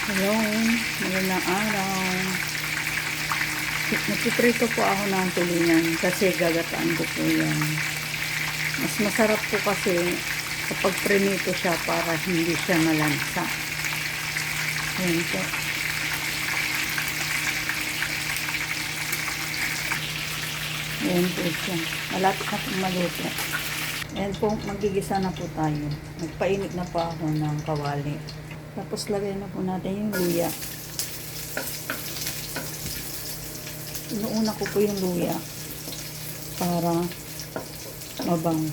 Hello, magandang araw. Nagpiprito po ako ng tulingan kasi gagataan ko po yan. Mas masarap po kasi kapag prinito siya para hindi siya malansa. Ayan po. Ayan po siya. Malapit na po maluto. Ayan po, magigisa na po tayo. Nagpainit na po ako ng kawali. Tapos lagay na po natin yung luya. Inuuna ko po yung luya para mabang.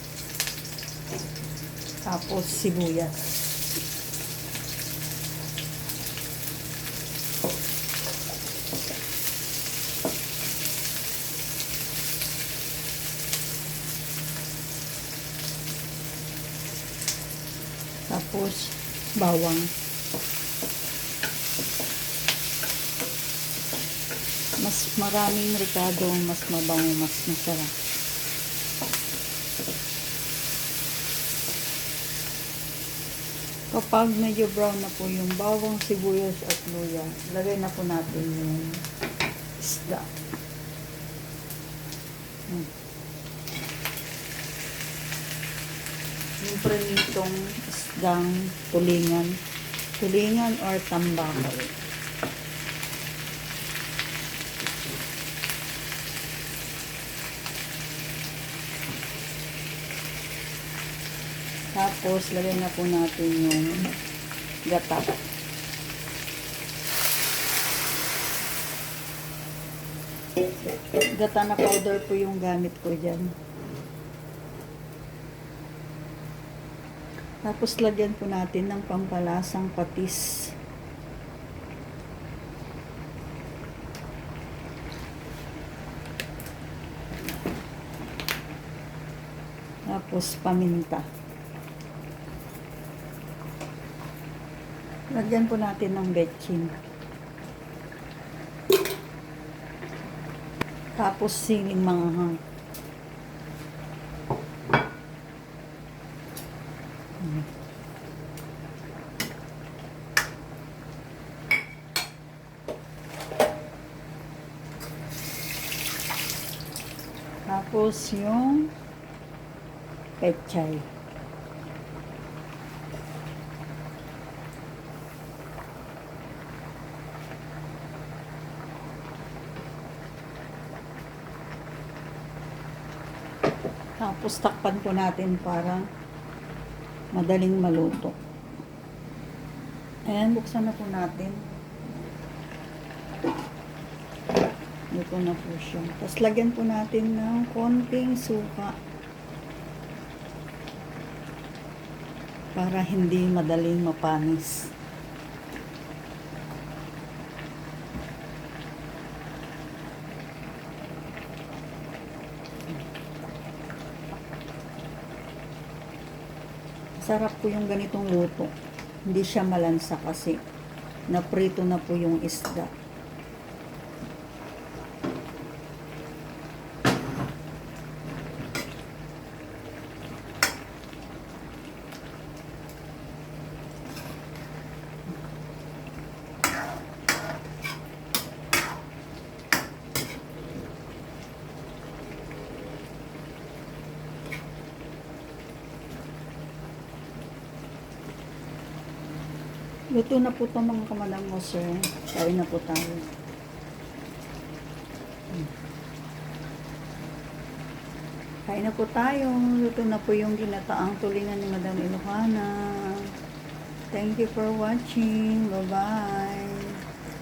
Tapos sibuyas. Tapos bawang. Mas maraming ricado, mas mabango, mas masarap. Kapag medyo brown na po yung bawang, sibuyas at luya, lagay na po natin yung isda. Yung prinitong isdang tulingan or tambakol. Tapos, lagay na po natin yung gata. Gata na powder po yung gamit ko dyan. Tapos, lagyan po natin ng pampalasang patis. Tapos, paminta. Lagyan po natin ng betchin. Tapos siling manghang. Tapos yung pechay. Tapos takpan po natin para madaling maluto. Ayan, buksan na po natin. Luto na po siya. Tapos lagyan po natin ng konting suka para hindi madaling mapanis. Sarap po yung ganitong luto. Hindi siya malansa kasi naprito na po yung isda. Luto na po ito mga kamadam mo, sir. Kain na po tayo. Kain na po tayo. Luto na po yung ginataang tulingan ni Madam Ilocana. Thank you for watching. Bye-bye.